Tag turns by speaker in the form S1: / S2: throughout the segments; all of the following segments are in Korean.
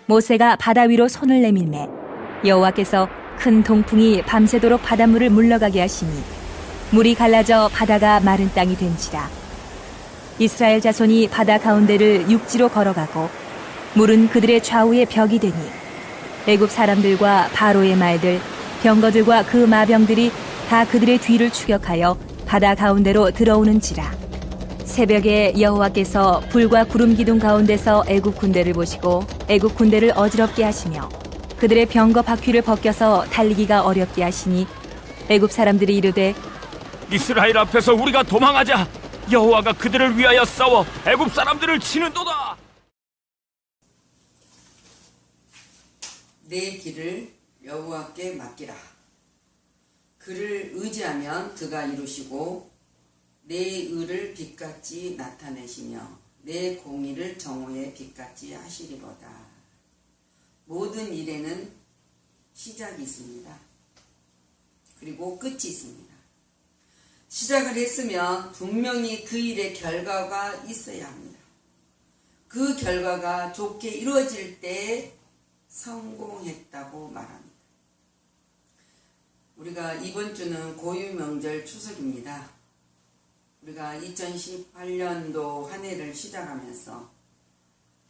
S1: 모세가 바다 위로 손을 내밀매 여호와께서 큰 동풍이 밤새도록 바닷물을 물러가게 하시니 물이 갈라져 바다가 마른 땅이 된지라. 이스라엘 자손이 바다 가운데를 육지로 걸어가고 물은 그들의 좌우에 벽이 되니 애굽 사람들과 바로의 말들 병거들과 그 마병들이 다 그들의 뒤를 추격하여 바다 가운데로 들어오는지라. 새벽에 여호와께서 불과 구름 기둥 가운데서 애굽 군대를 보시고 애굽 군대를 어지럽게 하시며 그들의 병거 바퀴를 벗겨서 달리기가 어렵게 하시니 애굽 사람들이 이르되
S2: 이스라엘 앞에서 우리가 도망하자. 여호와가 그들을 위하여 싸워 애굽 사람들을 치는도다.
S3: 내 길을 여호와께 맡기라. 그를 의지하면 그가 이루시고 내 의를 빛같이 나타내시며 내 공의를 정오의 빛같이 하시리로다. 모든 일에는 시작이 있습니다. 그리고 끝이 있습니다. 시작을 했으면 분명히 그 일의 결과가 있어야 합니다. 그 결과가 좋게 이루어질 때 성공했다고 말합니다. 우리가 이번 주는 고유명절 추석입니다. 우리가 2018년도 한 해를 시작하면서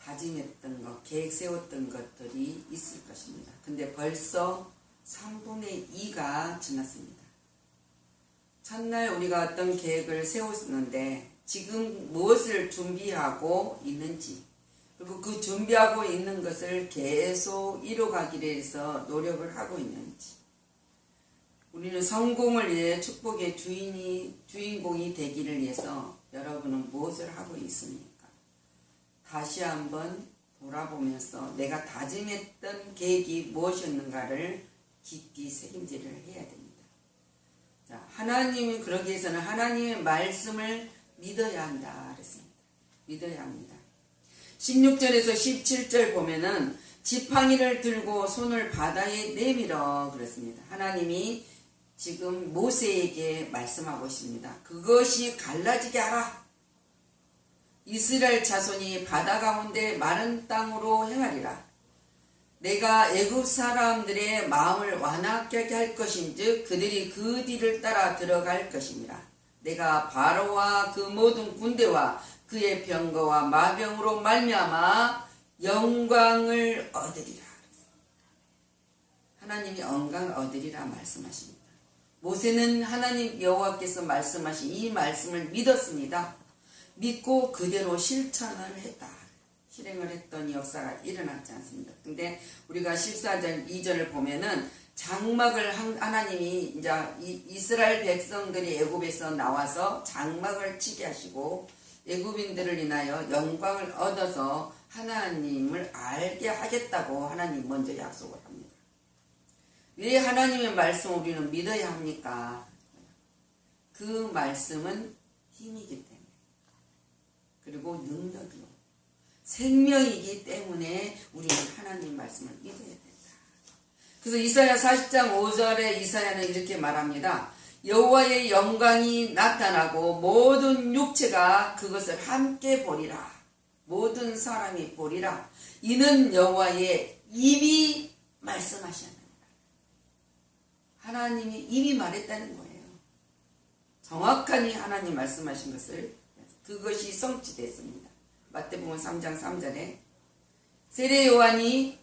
S3: 다짐했던 것, 계획 세웠던 것들이 있을 것입니다. 근데 벌써 3분의 2가 지났습니다. 첫날 우리가 어떤 계획을 세웠는데 지금 무엇을 준비하고 있는지, 그리고 그 준비하고 있는 것을 계속 이뤄가기 위해서 노력을 하고 있는지, 우리는 성공을 위해 축복의 주인공이 되기를 위해서 여러분은 무엇을 하고 있습니까? 다시 한번 돌아보면서 내가 다짐했던 계획이 무엇이었는가를 깊이 새김질을 해야 됩니다. 자, 하나님이 그러기 위해서는 하나님의 말씀을 믿어야 한다 그랬습니다. 믿어야 합니다. 16절에서 17절 보면은 지팡이를 들고 손을 바다에 내밀어 그랬습니다. 하나님이 지금 모세에게 말씀하고 있습니다. 그것이 갈라지게 하라. 이스라엘 자손이 바다 가운데 마른 땅으로 행하리라. 내가 애굽 사람들의 마음을 완악하게 할 것인즉 그들이 그 뒤를 따라 들어갈 것입니다. 내가 바로와 그 모든 군대와 그의 병거와 마병으로 말미암아 영광을 얻으리라. 하나님이 영광을 얻으리라 말씀하십니다. 모세는 하나님 여호와께서 말씀하신 이 말씀을 믿었습니다. 믿고 그대로 실천을 했다. 실행을 했던 역사가 일어났지 않습니다. 근데 우리가 14절 2절을 보면은 장막을 하나님이 이제 이스라엘 백성들이 애굽에서 나와서 장막을 치게 하시고 애굽인들을 인하여 영광을 얻어서 하나님을 알게 하겠다고 하나님 먼저 약속을 합니다. 왜 하나님의 말씀을 우리는 믿어야 합니까? 그 말씀은 힘이기 때문에, 그리고 능력이요, 생명이기 때문에 우리는 하나님 말씀을 믿어야 된다. 그래서 이사야 40장 5절에 이사야는 이렇게 말합니다. 여호와의 영광이 나타나고 모든 육체가 그것을 함께 보리라. 모든 사람이 보리라. 이는 여호와의 입이 말씀하셨다. 하나님이 이미 말했다는 거예요. 정확하니 하나님 말씀하신 것을, 그것이 성취됐습니다. 마태복음 3장 3절에 세례 요한이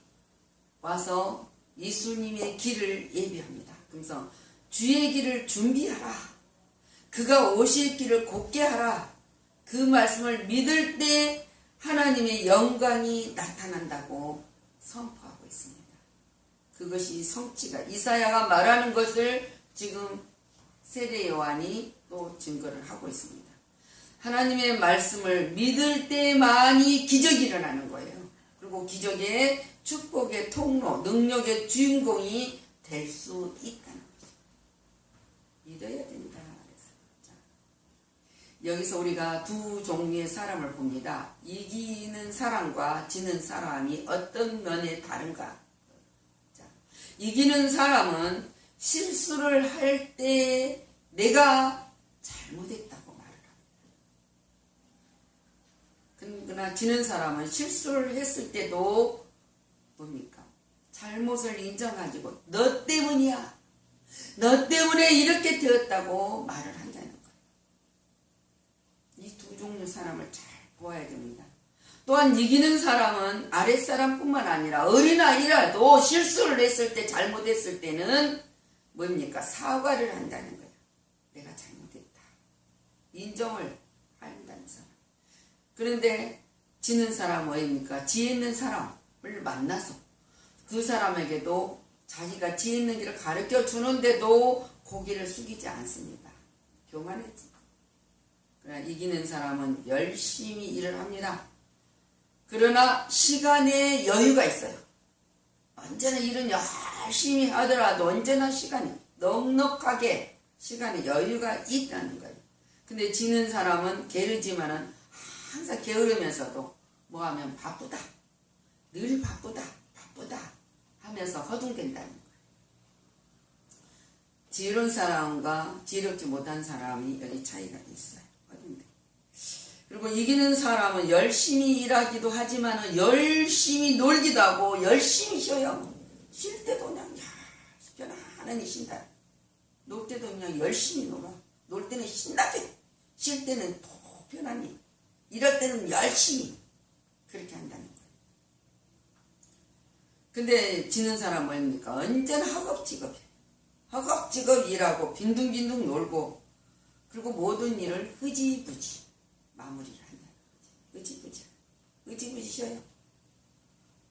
S3: 와서 예수님의 길을 예비합니다. 그래서 주의 길을 준비하라. 그가 오실 길을 곧게 하라. 그 말씀을 믿을 때 하나님의 영광이 나타난다고 선포하고 있습니다. 그것이 성취가, 이사야가 말하는 것을 지금 세례 요한이 또 증거를 하고 있습니다. 하나님의 말씀을 믿을 때만이 기적이 일어나는 거예요. 그리고 기적의 축복의 통로, 능력의 주인공이 될 수 있다는 거죠. 믿어야 된다. 자, 여기서 우리가 두 종류의 사람을 봅니다. 이기는 사람과 지는 사람이 어떤 면에 다른가? 이기는 사람은 실수를 할 때 내가 잘못했다고 말을 합니다. 그러나 지는 사람은 실수를 했을 때도 뭡니까? 잘못을 인정가지고 너 때문이야. 너 때문에 이렇게 되었다고 말을 한다는 거예요. 이 두 종류 사람을 잘 보아야 됩니다. 또한 이기는 사람은 아랫사람뿐만 아니라 어린아이라도 실수를 했을 때 잘못했을 때는 뭡니까? 사과를 한다는 거예요. 내가 잘못했다. 인정을 한다는 사람. 그런데 지는 사람은 뭐입니까? 지혜 있는 사람을 만나서 그 사람에게도 자기가 지혜 있는 길을 가르쳐 주는데도 고개를 숙이지 않습니다. 교만했지. 그러나 이기는 사람은 열심히 일을 합니다. 그러나 시간에 여유가 있어요. 언제나 일은 열심히 하더라도 언제나 시간이 넉넉하게 시간에 여유가 있다는 거예요. 근데 지는 사람은 게으르지만은 항상 게으르면서도 뭐하면 바쁘다. 늘 바쁘다. 하면서 허둥댄다는 거예요. 지혜로운 사람과 지혜롭지 못한 사람이 여기 차이가 있어요. 허둥대. 그리고 이기는 사람은 열심히 일하기도 하지만 열심히 놀기도 하고 열심히 쉬어요. 쉴 때도 그냥 편안하게 쉰다. 놀 때도 그냥 열심히 놀아. 놀 때는 신나게, 쉴 때는 더 편안히, 이럴 때는 열심히 그렇게 한다는 거예요. 근데 지는 사람은 뭐입니까? 언제나 허겁지겁해. 허겁지겁 일하고 빈둥빈둥 놀고 그리고 모든 일을 흐지부지 마무리를 한다는 거지. 흐지부지 쉬어요.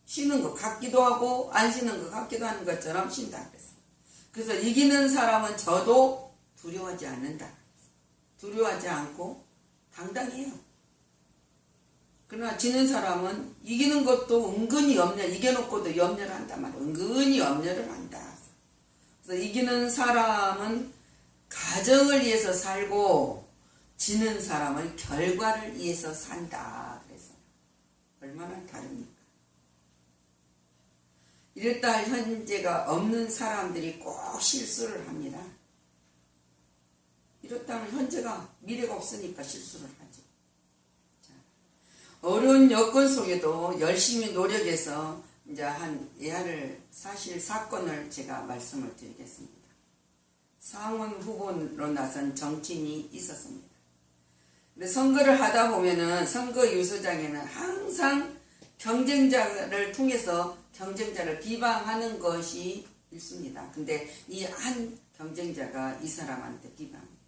S3: 쉬는 것 같기도 하고 안 쉬는 것 같기도 하는 것처럼 쉰다 그랬어. 그래서 이기는 사람은 저도 두려워하지 않는다. 두려워하지 않고 당당해요. 그러나 지는 사람은 이기는 것도 은근히 이겨놓고도 염려를 한단 말이에요. 은근히 염려를 한다. 그래서 이기는 사람은 가정을 위해서 살고 지는 사람은 결과를 위해서 산다. 그래서 얼마나 다릅니까? 이랬다 할 현재가 없는 사람들이 꼭 실수를 합니다. 이렇다면 현재가 미래가 없으니까 실수를 하죠. 자, 어려운 여건 속에도 열심히 노력해서 이제 한 예하를 사실 사건을 제가 말씀을 드리겠습니다. 상원 후보로 나선 정치인이 있었습니다. 근데 선거를 하다 보면은 선거 유세장에는 항상 경쟁자를 통해서 경쟁자를 비방하는 것이 있습니다. 근데 이 한 경쟁자가 이 사람한테 비방합니다.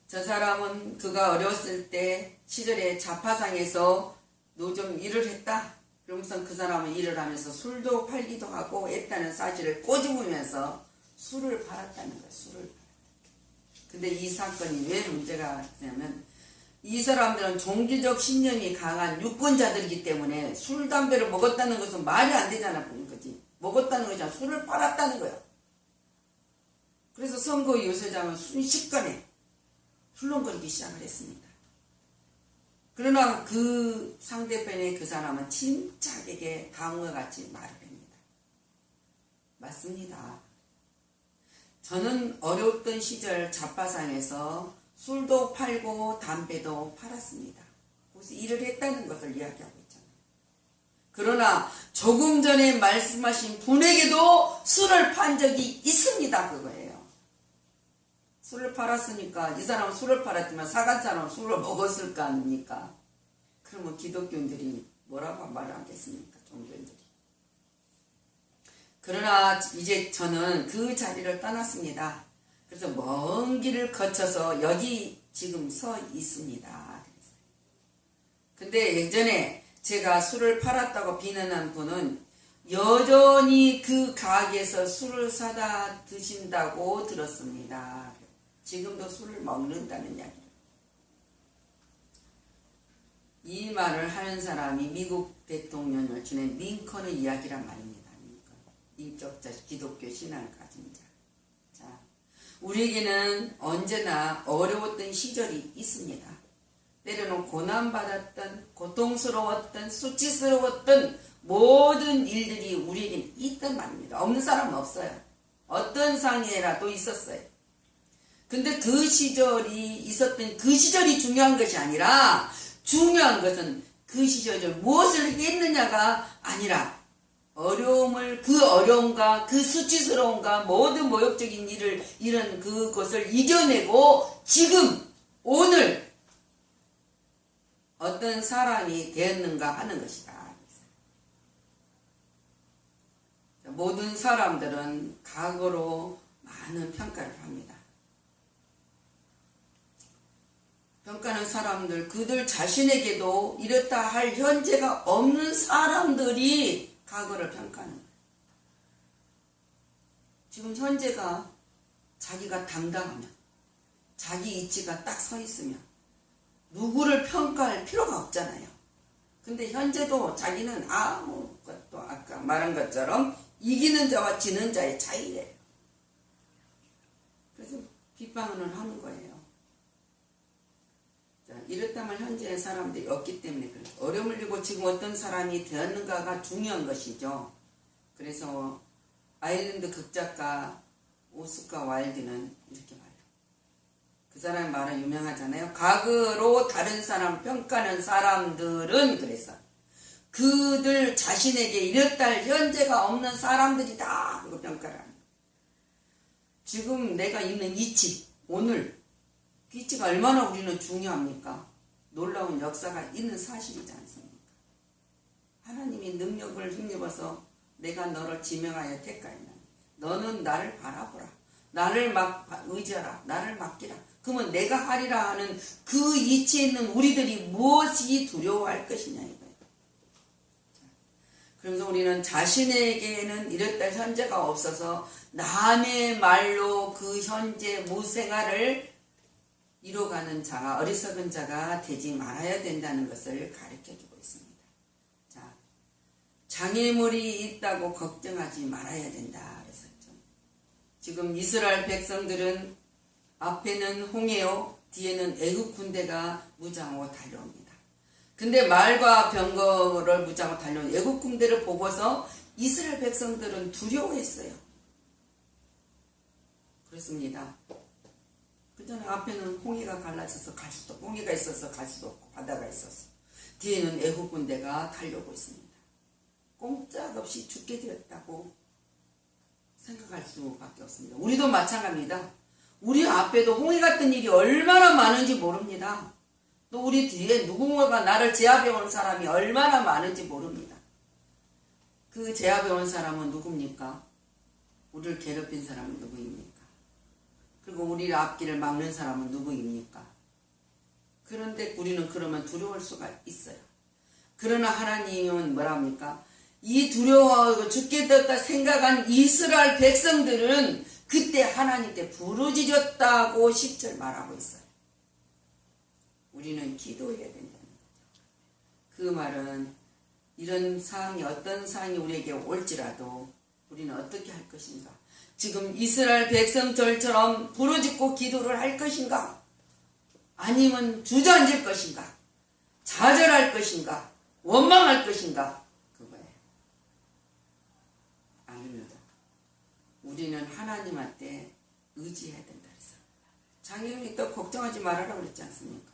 S3: 저 사람은 그가 어렸을 때 시절에 자파상에서 노점 일을 했다. 그러면서 그 사람은 일을 하면서 술도 팔기도 하고 했다는 사실을 꼬집으면서 술을 팔았다는 거예요. 술을 팔았다. 근데 이 사건이 왜 문제가 되냐면 이 사람들은 종교적 신념이 강한 유권자들이기 때문에 술, 담배를 먹었다는 것은 말이 안 되잖아. 거지. 먹었다는 거잖아. 술을 팔았다는 거예요. 그래서 선거 유세장은 순식간에 술렁거리기 시작을 했습니다. 그러나 그 상대편의 그 사람은 침착하게 다음과 같이 말을 합니다. 맞습니다. 저는 어려웠던 시절 자파상에서 술도 팔고 담배도 팔았습니다. 그래서 일을 했다는 것을 이야기하고 있잖아요. 그러나 조금 전에 말씀하신 분에게도 술을 판 적이 있습니다. 그거예요. 술을 팔았으니까 이 사람은 술을 팔았지만 사간 사람은 술을 먹었을 거 아닙니까? 그러면 기독교인들이 뭐라고 말을 하겠습니까? 종교인들이. 그러나 이제 저는 그 자리를 떠났습니다. 그래서 먼 길을 거쳐서 여기 지금 서 있습니다. 근데 예전에 제가 술을 팔았다고 비난한 분은 여전히 그 가게에서 술을 사다 드신다고 들었습니다. 지금도 술을 먹는다는 이야기예요. 이 말을 하는 사람이 미국 대통령을 지낸 링컨의 이야기란 말입니다. 링컨. 인격자 기독교 신앙을 가진 자. 자, 우리에게는 언제나 어려웠던 시절이 있습니다. 때로는 고난받았던, 고통스러웠던, 수치스러웠던 모든 일들이 우리에게는 있단 말입니다. 없는 사람은 없어요. 어떤 상해라도 있었어요. 근데 그 시절이 있었던 그 시절이 중요한 것이 아니라 중요한 것은 그 시절에 무엇을 했느냐가 아니라 그 어려움과 그 수치스러움과 모든 모욕적인 일을 이런 그것을 이겨내고 지금 오늘 어떤 사람이 되었는가 하는 것이다. 모든 사람들은 과거로 많은 평가를 합니다. 평가하는 사람들, 그들 자신에게도 이렇다 할 현재가 없는 사람들이 과거를 평가하는 거예요. 지금 현재가 자기가 당당하면, 자기 이치가 딱 서 있으면 누구를 평가할 필요가 없잖아요. 근데 현재도 자기는 아무것도 아까 말한 것처럼 이기는 자와 지는 자의 차이예요. 그래서 비방을 하는 거예요. 자, 이렇다면 현재의 사람들이 없기 때문에 그래요. 어려움을 잃고 지금 어떤 사람이 되었는가가 중요한 것이죠. 그래서 아일랜드 극작가 오스카 와일드는 이렇게 말해요. 그 사람의 말은 유명하잖아요. 과거로 다른 사람 평가하는 사람들은 그래서 그들 자신에게 이렇다 할 현재가 없는 사람들이다. 그거 평가를 합니다. 지금 내가 있는 이치, 오늘 그 이치가 얼마나 우리는 중요합니까? 놀라운 역사가 있는 사실이지 않습니까? 하나님이 능력을 힘입어서 내가 너를 지명하여 택하였나. 너는 나를 바라보라. 나를 의지하라. 나를 맡기라. 그러면 내가 하리라 하는 그 이치에 있는 우리들이 무엇이 두려워할 것이냐 이거예요. 그래서 우리는 자신에게는 이랬다 현재가 없어서 남의 말로 그 현재 무생활을 이뤄가는 자가 어리석은 자가 되지 말아야 된다는 것을 가르쳐주고 있습니다. 자, 장애물이 있다고 걱정하지 말아야 된다 그랬었죠. 지금 이스라엘 백성들은 앞에는 홍해요, 뒤에는 애국 군대가 무장하고 달려옵니다. 근데 말과 병거를 무장하고 달려온 애국 군대를 보고서 이스라엘 백성들은 두려워했어요. 그렇습니다. 그 전에 앞에는 홍해가 갈라져서 갈 수도 없고, 홍해가 있어서 갈 수도 없고, 바다가 있어서 뒤에는 애국 군대가 달려오고 있습니다. 꼼짝없이 죽게 되었다고 생각할 수밖에 없습니다. 우리도 마찬가지입니다. 우리 앞에도 홍해 같은 일이 얼마나 많은지 모릅니다. 또 우리 뒤에 누군가가 나를 제압해 온 사람이 얼마나 많은지 모릅니다. 그 제압해 온 사람은 누굽니까? 우리를 괴롭힌 사람은 누구입니까? 그리고 우리의 앞길을 막는 사람은 누구입니까? 그런데 우리는 그러면 두려울 수가 있어요. 그러나 하나님은 뭐랍니까? 이 두려워하고 죽게 되었다 생각한 이스라엘 백성들은 그때 하나님께 부르짖었다고 10절 말하고 있어요. 우리는 기도해야 된다는 거죠. 그 말은 이런 상황이 어떤 상황이 우리에게 올지라도 우리는 어떻게 할 것인가? 지금 이스라엘 백성들처럼 부르짖고 기도를 할 것인가? 아니면 주저앉을 것인가? 좌절할 것인가? 원망할 것인가? 그거예요. 아닙니다. 우리는 하나님한테 의지해야 된다 그랬어요. 장애인이 또 걱정하지 말아라 그랬지 않습니까?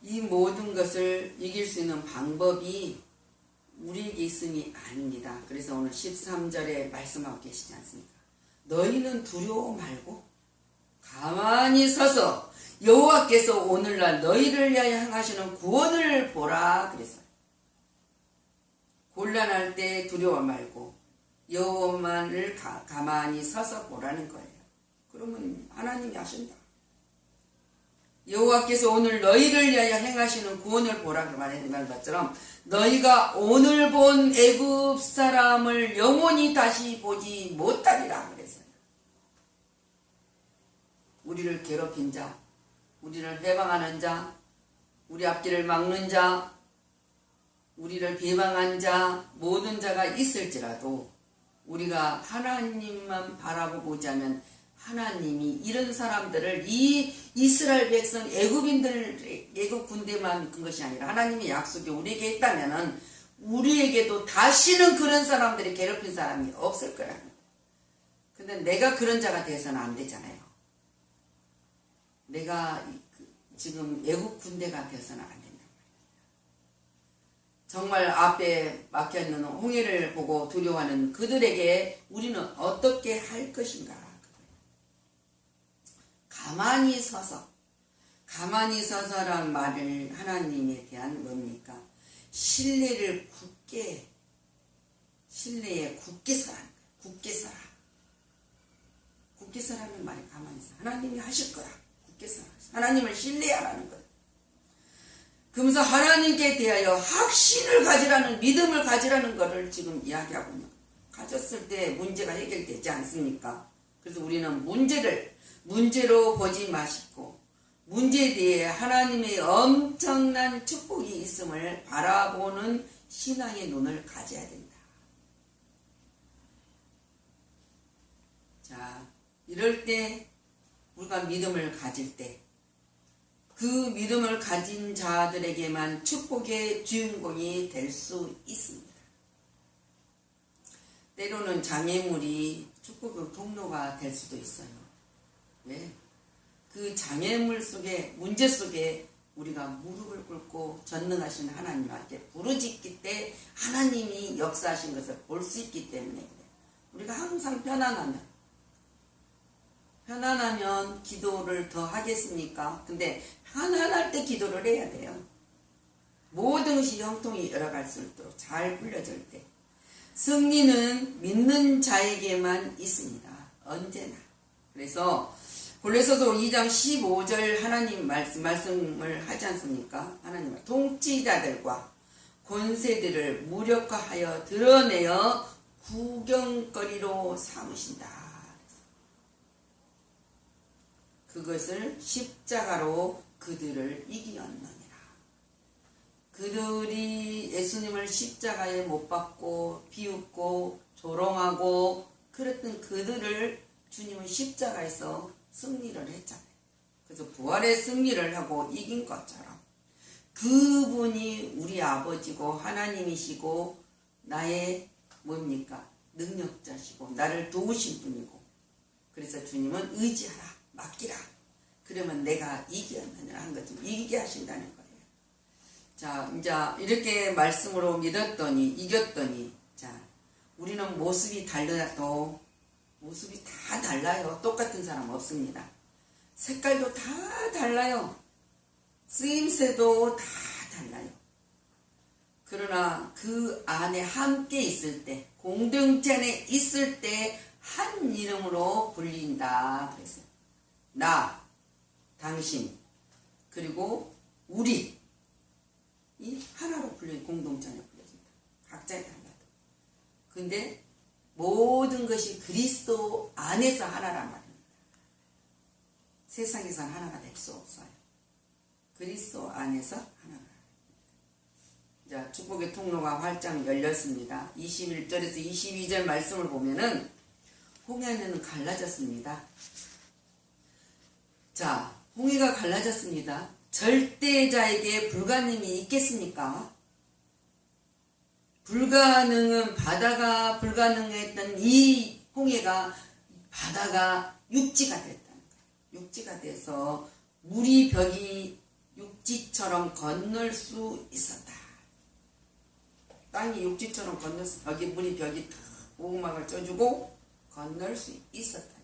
S3: 이 모든 것을 이길 수 있는 방법이 우리에게 있음이 아닙니다. 그래서 오늘 13절에 말씀하고 계시지 않습니까? 너희는 두려워 말고 가만히 서서 여호와께서 오늘날 너희를 위하여 행하시는 구원을 보라 그랬어요. 곤란할 때 두려워 말고 여호와만을 가만히 서서 보라는 거예요. 그러면 하나님이 하신다. 여호와께서 오늘 너희를 위하여 행하시는 구원을 보라고 말했는 것처럼 너희가 오늘 본 애굽 사람을 영원히 다시 보지 못하리라 그랬어요. 우리를 괴롭힌 자, 우리를 해방하는 자, 우리 앞길을 막는 자, 우리를 비방한 자, 모든 자가 있을지라도 우리가 하나님만 바라보고 보자면 하나님이 이런 사람들을 이 이스라엘 백성 애굽 군대만 그 것이 아니라 하나님의 약속이 우리에게 있다면은 우리에게도 다시는 그런 사람들이 괴롭힌 사람이 없을 거라는. 근데 내가 그런 자가 돼서는 안 되잖아요. 내가 지금 애굽 군대가 돼서는 안 된다. 정말 앞에 막혀있는 홍해를 보고 두려워하는 그들에게 우리는 어떻게 할 것인가. 가만히 서서란 말을 하나님에 대한 뭡니까? 신뢰에 굳게 서라. 굳게 서라는 말이 가만히 있어. 하나님이 하실 거야. 굳게 서라. 하나님을 신뢰하라는 거야. 그러면서 하나님께 대하여 확신을 가지라는, 믿음을 가지라는 것을 지금 이야기하고 있는 거예요. 가졌을 때 문제가 해결되지 않습니까? 그래서 우리는 문제로 보지 마시고 문제에 대해 하나님의 엄청난 축복이 있음을 바라보는 신앙의 눈을 가져야 된다. 자, 이럴 때 우리가 믿음을 가질 때 그 믿음을 가진 자들에게만 축복의 주인공이 될 수 있습니다. 때로는 장애물이 축복의 통로가 될 수도 있어요. 왜? 그 장애물 속에, 문제 속에 우리가 무릎을 꿇고 전능하신 하나님한테 부르짖기 때 하나님이 역사하신 것을 볼 수 있기 때문에 그래요. 우리가 항상 편안하면 기도를 더 하겠습니까? 근데 편안할 때 기도를 해야 돼요. 모든 것이 형통이 열어갈 수 있도록 잘 풀려질 때. 승리는 믿는 자에게만 있습니다. 언제나. 그래서 골로새서 2장 15절 하나님 말씀을 하지 않습니까? 하나님은 통치자들과 권세들을 무력화하여 드러내어 구경거리로 삼으신다. 그것을 십자가로 그들을 이기었느니라. 그들이 예수님을 십자가에 못 박고 비웃고 조롱하고 그랬던 그들을 주님은 십자가에서 승리를 했잖아요. 그래서 부활의 승리를 하고 이긴 것처럼 그분이 우리 아버지고 하나님이시고 나의 뭡니까? 능력자시고 나를 도우신 분이고, 그래서 주님은 의지하라, 맡기라. 그러면 내가 이기었느냐 한 거지. 이기게 하신다는 거예요. 자, 이제 이렇게 말씀으로 믿었더니, 이겼더니, 자, 우리는 모습이 달라도 모습이 다 달라요. 똑같은 사람 없습니다. 색깔도 다 달라요. 쓰임새도 다 달라요. 그러나 그 안에 함께 있을 때, 공동체 안에 있을 때 한 이름으로 불린다 그랬어요. 나, 당신, 그리고 우리, 이 하나로 불려요. 공동체 안에 불려진다. 각자의 달라도. 근데 모든 것이 그리스도 안에서 하나란 말입니다. 세상에서는 하나가 될 수 없어요. 그리스도 안에서 하나가. 자, 축복의 통로가 활짝 열렸습니다. 21절에서 22절 말씀을 보면은 홍해는 갈라졌습니다. 자, 홍해가 갈라졌습니다. 절대자에게 불가능이 있겠습니까? 불가능은, 바다가 불가능했던 이 홍해가 바다가 육지가 됐다는 거예요. 육지가 돼서 물이 벽이 육지처럼 건널 수 있었다. 땅이 육지처럼 건널 수, 여기 벽이 오막을 쪄주고 건널 수 있었다.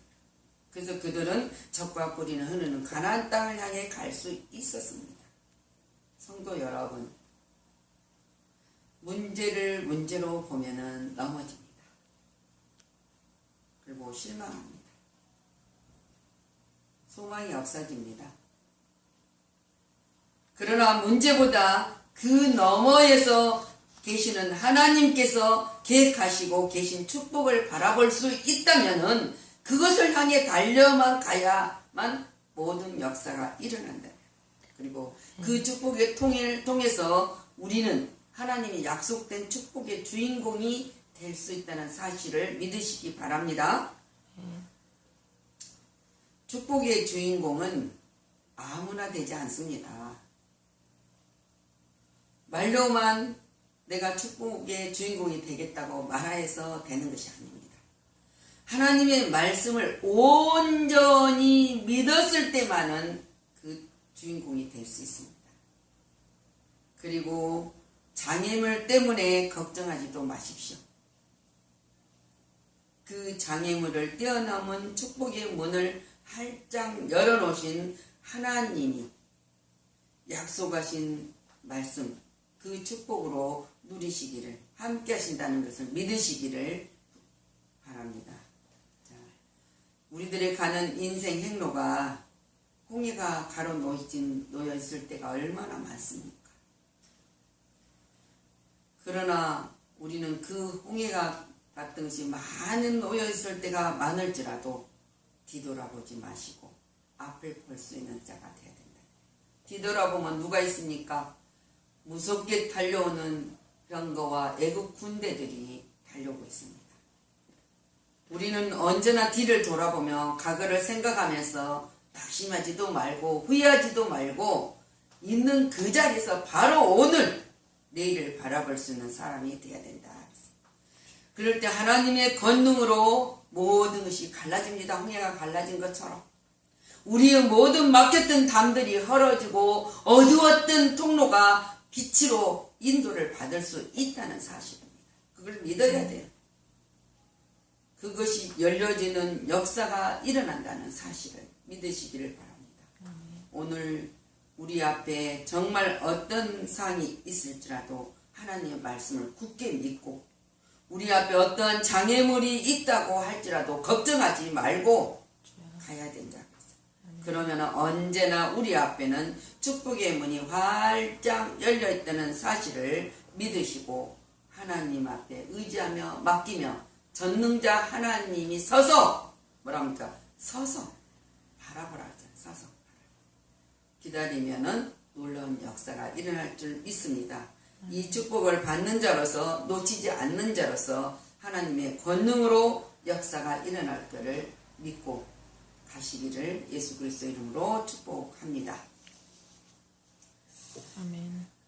S3: 그래서 그들은 적과 뿌리는 흐르는 가나안 땅을 향해 갈 수 있었습니다. 성도 여러분, 문제를 문제로 보면은 넘어집니다. 그리고 실망합니다. 소망이 없어집니다. 그러나 문제보다 그 너머에서 계시는 하나님께서 계획하시고 계신 축복을 바라볼 수 있다면은 그것을 향해 달려만 가야만 모든 역사가 일어난다. 그리고 그 축복의 통해서 우리는 하나님이 약속된 축복의 주인공이 될 수 있다는 사실을 믿으시기 바랍니다. 축복의 주인공은 아무나 되지 않습니다. 말로만 내가 축복의 주인공이 되겠다고 말해서 되는 것이 아닙니다. 하나님의 말씀을 온전히 믿었을 때만은 그 주인공이 될 수 있습니다. 그리고 장애물 때문에 걱정하지도 마십시오. 그 장애물을 뛰어넘은 축복의 문을 활짝 열어놓으신 하나님이 약속하신 말씀, 그 축복으로 누리시기를, 함께 하신다는 것을 믿으시기를 바랍니다. 자, 우리들의 가는 인생 행로가 홍해가 놓여 있을 때가 얼마나 많습니까? 그러나 우리는 그 홍해가 같은 것이 많은 놓여 있을 때가 많을지라도 뒤돌아보지 마시고 앞을 볼 수 있는 자가 되어야 된다. 뒤돌아보면 누가 있습니까? 무섭게 달려오는 병거와 애국 군대들이 달려오고 있습니다. 우리는 언제나 뒤를 돌아보며 과거를 생각하면서 낙심하지도 말고 후회하지도 말고 있는 그 자리에서 바로 오늘 내일을 바라볼 수 있는 사람이 되어야 된다. 그럴 때 하나님의 권능으로 모든 것이 갈라집니다. 홍해가 갈라진 것처럼 우리의 모든 막혔던 담들이 헐어지고 어두웠던 통로가 빛으로 인도를 받을 수 있다는 사실입니다. 그걸 믿어야 돼요. 그것이 열려지는 역사가 일어난다는 사실을 믿으시기를 바랍니다. 오늘 우리 앞에 정말 어떤 상이 있을지라도 하나님의 말씀을 굳게 믿고 우리 앞에 어떤 장애물이 있다고 할지라도 걱정하지 말고 가야 된다. 그러면 언제나 우리 앞에는 축복의 문이 활짝 열려있다는 사실을 믿으시고 하나님 앞에 의지하며 맡기며 전능자 하나님이 서서 뭐랍니까? 서서 바라보라 하죠. 서서 기다리면은 놀라운 역사가 일어날 줄 믿습니다. 이 축복을 받는 자로서 놓치지 않는 자로서 하나님의 권능으로 역사가 일어날 것을 믿고 가시기를 예수 그리스도 이름으로 축복합니다.
S4: 아멘.